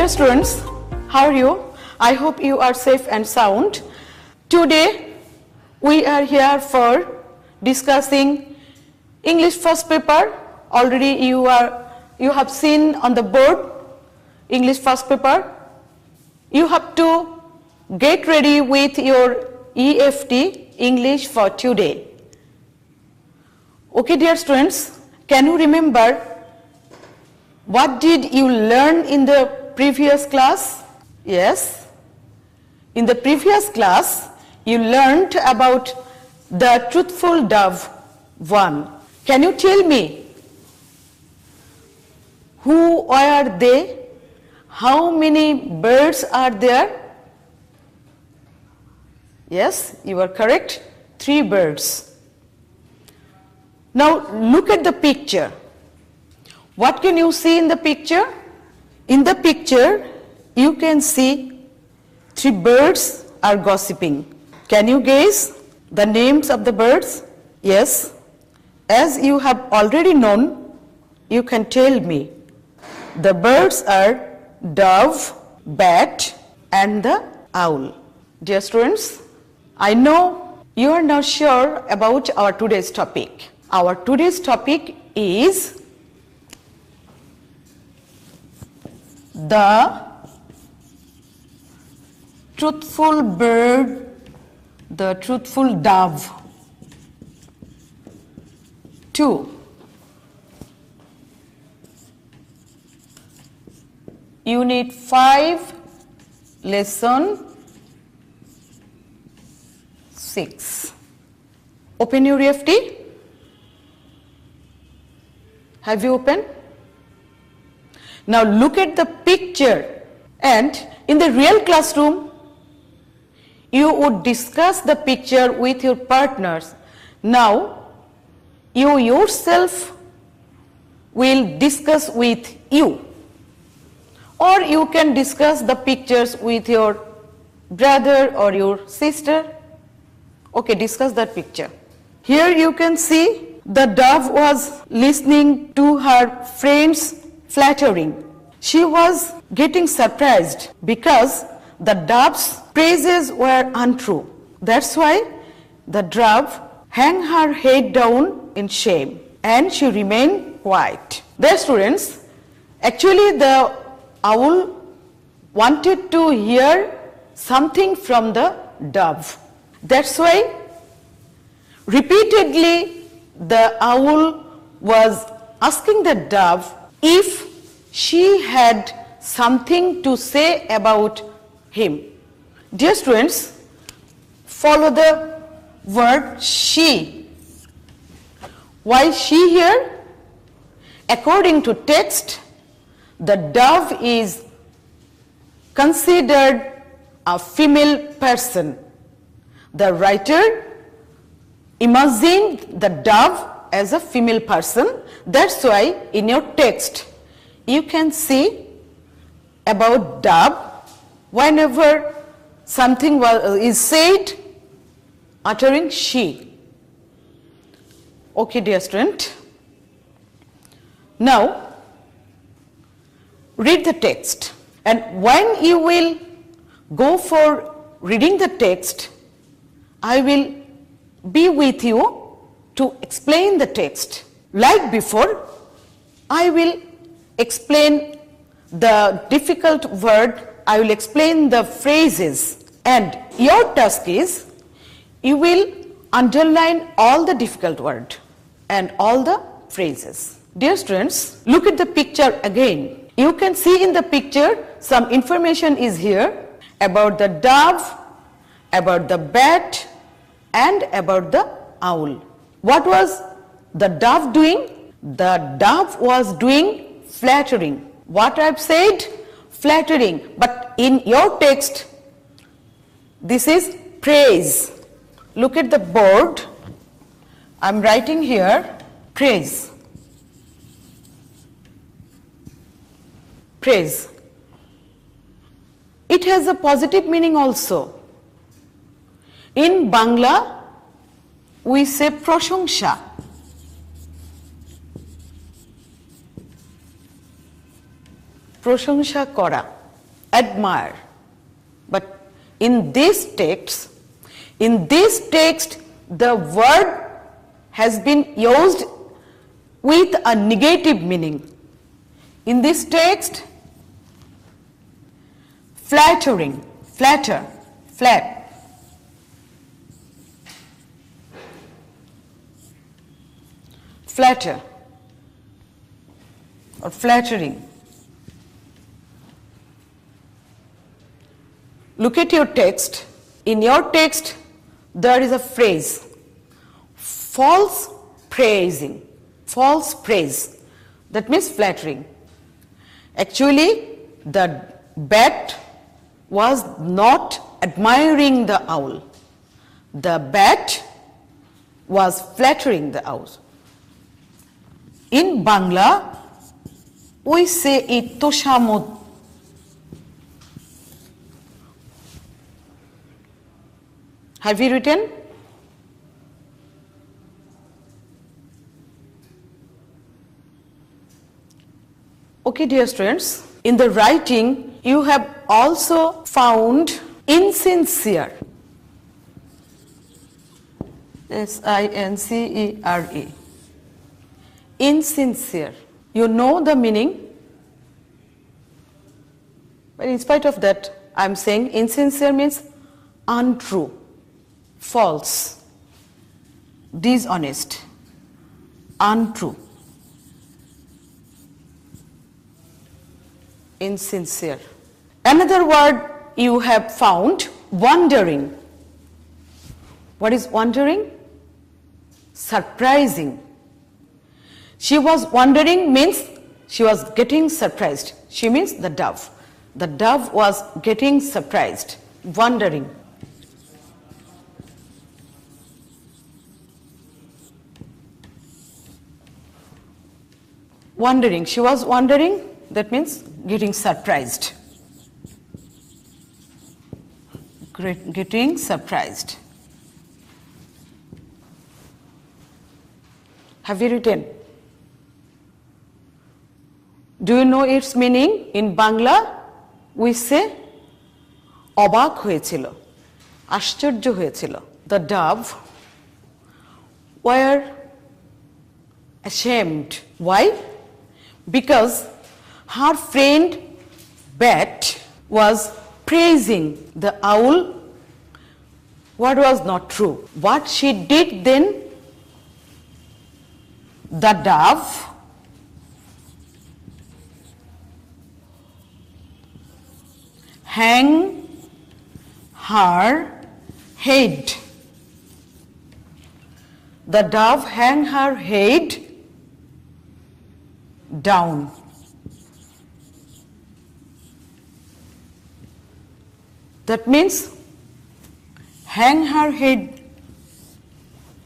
Dear students, how are you? I hope you are safe and sound. Today we are here for discussing English first paper. Already you have seen on the board English first paper. You have to get ready with your EFT, English for today. Okay, dear students, can you remember what did you learn in the previous class? Yes, in the previous class you learned about the truthful dove 1. Can you tell me who are they? How many birds are there? Yes, you are correct, 3 birds. Now look at the picture. What can you see in the picture? In the picture you can see 3 birds are gossiping. Can you guess the names of the birds? Yes, as you have already known, you can tell me. The birds are dove, bat and the owl. Dear students, I know you are not sure about our today's topic. Our today's topic is the truthful bird, the truthful dove 2. Unit 5, lesson 6. Open your EFT. Have you opened? Now look at the picture, and in the real classroom you would discuss the picture with your partners. Now you yourself will discuss with you, or you can discuss the pictures with your brother or your sister. Okay, discuss that picture. Here you can see the dove was listening to her friends flattering. She was getting surprised because the dove's praises were untrue. That's why the dove hung her head down in shame and she remained quiet. Dear students, actually the owl wanted to hear something from the dove. That's why repeatedly the owl was asking the dove if she had something to say about him. Dear students, follow the word she. Why she here? According to text, the dove is considered a female person. The writer imagined the dove as a female person. That's why in your text you can see about dove whenever something is said uttering she. Okay, dear student. Now read the text, and when you will go for reading the text, I will be with you to explain the text. Like before, I will explain the difficult word, I will explain the phrases, and your task is you will underline all the difficult word and all the phrases. Dear students, look at the picture again. You can see in the picture some information is here about the dove, about the bat and about the owl. What was the dove doing? The dove was doing flattering. What I have said? Flattering. But in your text, this is praise. Look at the board. I am writing here praise. Praise. It has a positive meaning also. In Bangla, we say প্রশংসা. প্রশংসা করা. admire. But in this text, the word has been used with a negative meaning. In this text, flattering, flatter, flat. Flatter or flattering. Look at your text. In your text, there is a phrase, false praising, false praise. That means flattering. Actually, the bat was not admiring the owl. The bat was flattering the owl. In Bangla, we say it toshamod. Have you written? Okay, dear students, in the writing, you have also found insincere. S-I-N-C-E-R-E. Insincere. You know the meaning, but in spite of that, I am saying insincere means untrue, false, dishonest, untrue, insincere. Another word you have found, wondering. What is wondering? Surprising. She was wondering means she was getting surprised. She means the dove. The dove was getting surprised, wondering. Wondering, she was wondering, that means getting surprised. Getting surprised. Have you written? Do you know its meaning? In Bangla, we say, অবাক হয়েছিল, আশ্চর্য হয়েছিল. The dove were ashamed. Why? Because her friend bat was praising the owl, what was not true. What she did then, the dove hang her head. The dove hang her head down. That means hang her head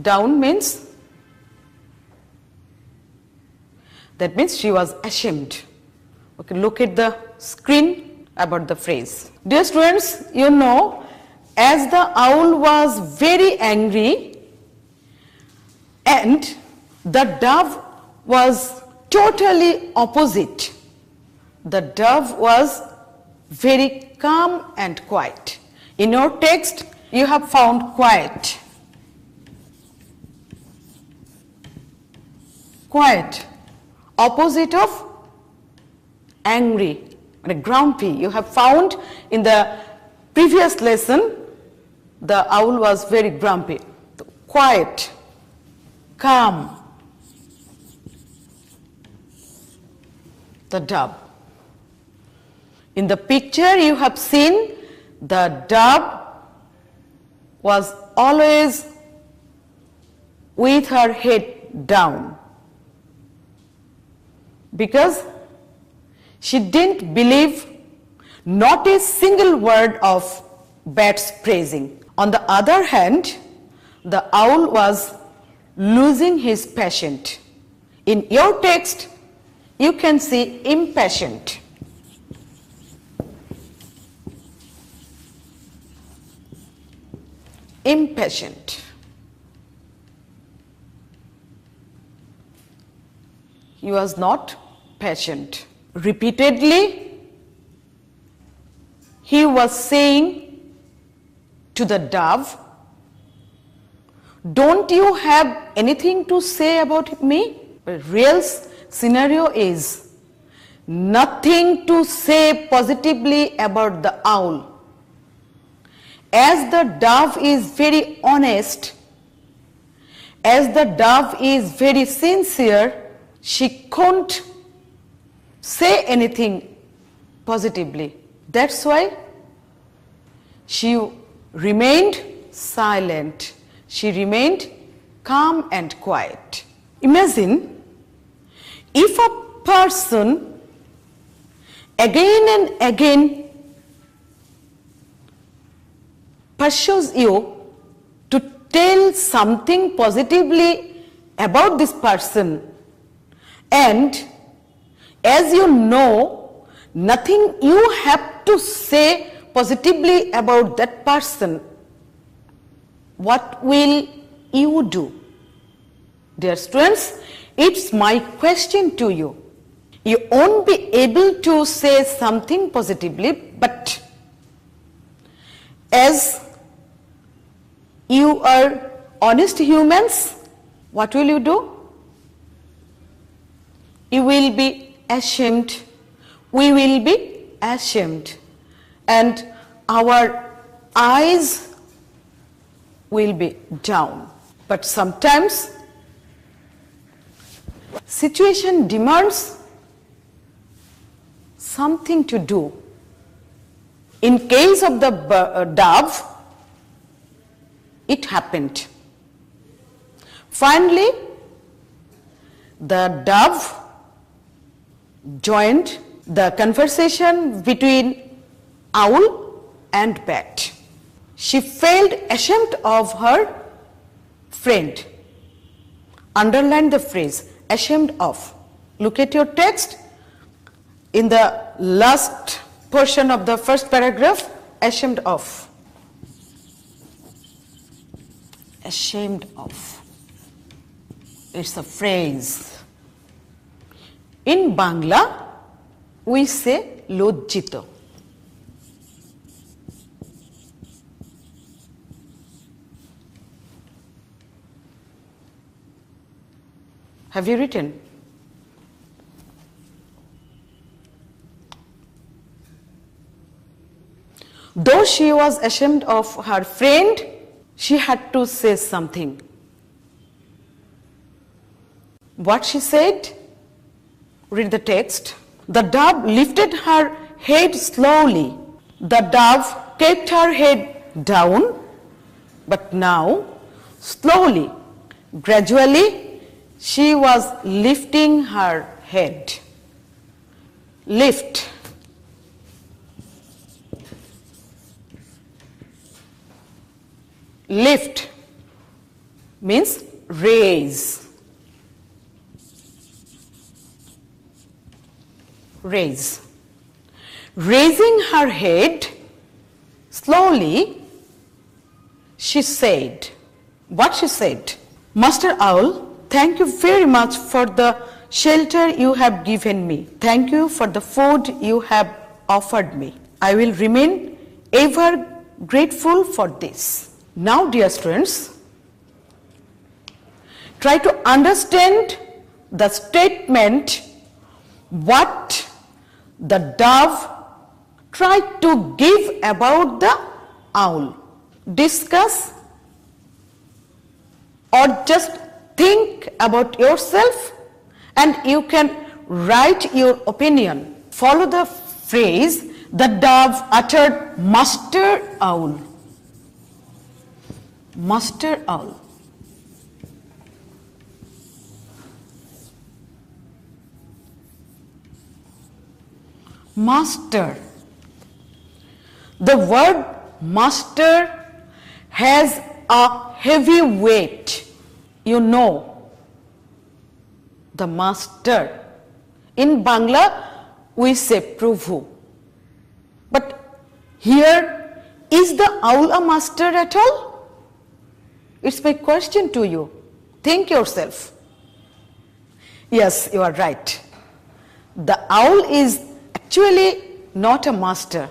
down means she was ashamed. Okay, look at the screen about the phrase. Dear students, you know, as the owl was very angry and the dove was totally opposite. The dove was very calm and quiet. In your text, you have found quiet. Quiet, opposite of angry, grumpy. You have found in the previous lesson, the owl was very grumpy. Quiet, calm, the dove. In the picture you have seen, the dove was always with her head down because she didn't believe not a single word of bat's praising. On the other hand, the owl was losing his passion. In your text, you can see impatient. Impatient. He was not patient. Repeatedly, he was saying to the dove, don't you have anything to say about me? The real scenario is nothing to say positively about the owl. As the dove is very honest, as the dove is very sincere, she couldn't say anything positively. That's why she remained silent. She remained calm and quiet. Imagine if a person again and again pursues you to tell something positively about this person, and as you know, nothing you have to say positively about that person, what will you do? Dear students, it's my question to you. You won't be able to say something positively, but as you are honest humans, what will you do? You will be ashamed. We will be ashamed. And our eyes will be down. But sometimes situation demands something to do. In case of the dove, it happened. Finally, the dove joined the conversation between owl and bat. She felt ashamed of her friend. Underline the phrase, ashamed of. Look at your text. In the last portion of the first paragraph, ashamed of. Ashamed of. It's a phrase. In Bangla, we say lojjito. Have you written? Though she was ashamed of her friend, she had to say something. What she said? Read the text. The dove lifted her head slowly. The dove kept her head down, but now, slowly, gradually, she was lifting her head. Lift. Lift means raise. Raise. Raising her head slowly, she said, what she said? Master Owl, thank you very much for the shelter you have given me. Thank you for the food you have offered me. I will remain ever grateful for this. Now, dear students, try to understand the statement what the dove tried to give about the owl. Discuss or just think about yourself and you can write your opinion. Follow the phrase the dove uttered, Master Owl. Master Owl. Master. The word master has a heavy weight. You know, the master. In Bangla, we say Prabhu. But here, is the owl a master at all? It's my question to you. Think yourself. Yes, you are right. The owl is actually not a master.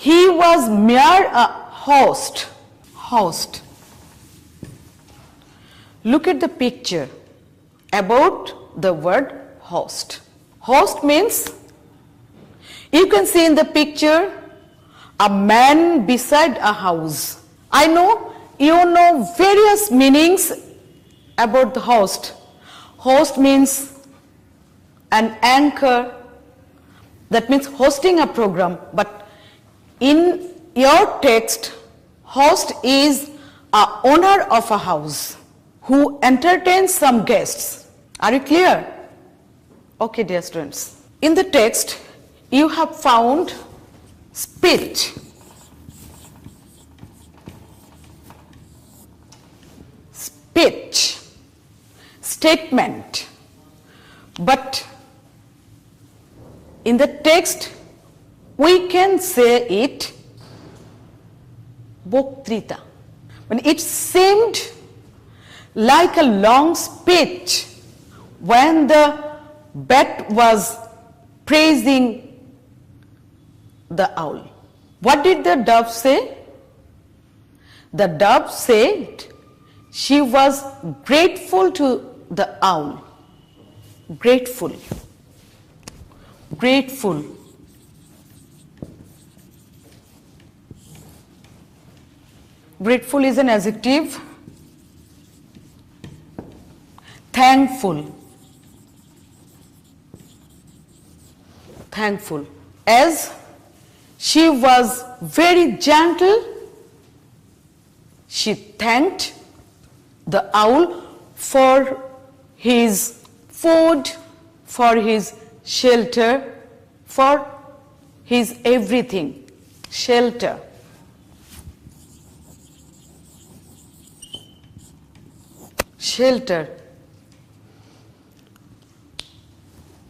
he was mere a host. Host. Look at the picture about the word host. Host means, you can see in the picture a man beside a house. I know you know various meanings about the host. Host means an anchor, that means hosting a program, but in your text, host is a owner of a house who entertains some guests. Are you clear? Okay, dear students. In the text, you have found speech. Speech, statement, but in the text we can say it boktrita. When it seemed like a long speech when the bat was praising the owl. What did the dove say? The dove said she was grateful to the owl. Grateful. Grateful. Grateful is an adjective. Thankful. Thankful. As she was very gentle, she thanked the owl for his food, for his shelter, for his everything. Shelter. Shelter.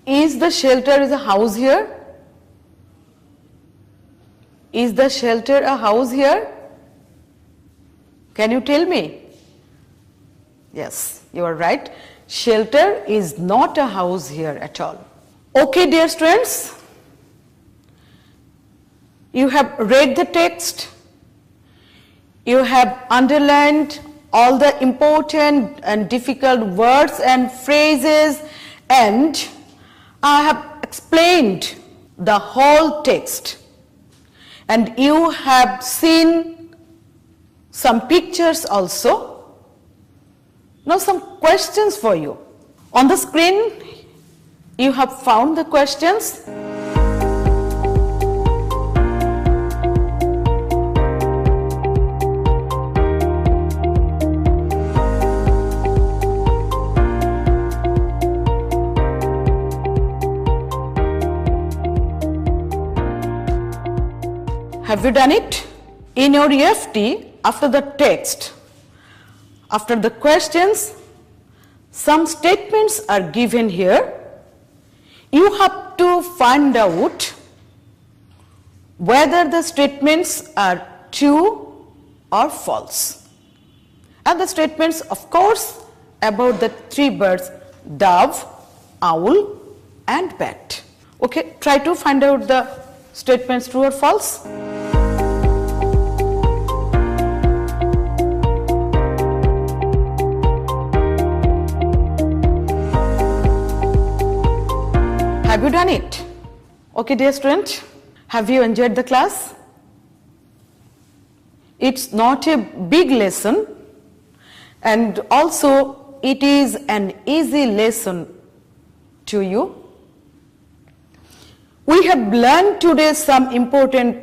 Is the shelter is a house here? Is the shelter a house here? Can you tell me? Yes, you are right. Shelter is not a house here at all. Okay, dear students, you have read the text, you have underlined all the important and difficult words and phrases, and I have explained the whole text, and you have seen some pictures also. Now some questions for you. On the screen, you have found the questions. Have you done it? In your EFT, after the text, after the questions, some statements are given here. You have to find out whether the statements are true or false. And the statements, of course, about the three birds, dove, owl, and bat. Okay, try to find out the statements true or false. Have you done it? Okay, dear student, have you enjoyed the class? It's not a big lesson, and also it is an easy lesson to you. We have learned today some important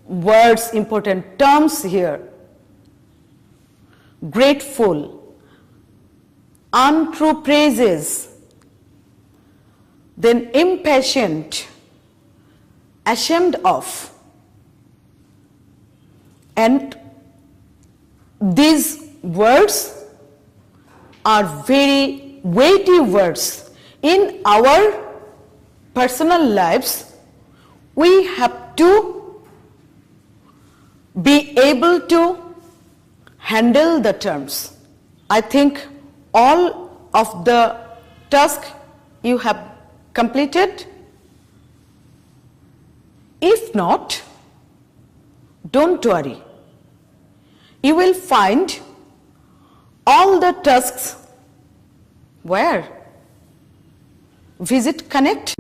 words, important terms here. Grateful, untrue praises, then impatient, ashamed of. And these words are very weighty words. In our personal lives, we have to be able to handle the terms. I think all of the task you have completed. If not, don't worry. You will find all the tasks where? Visit Connect.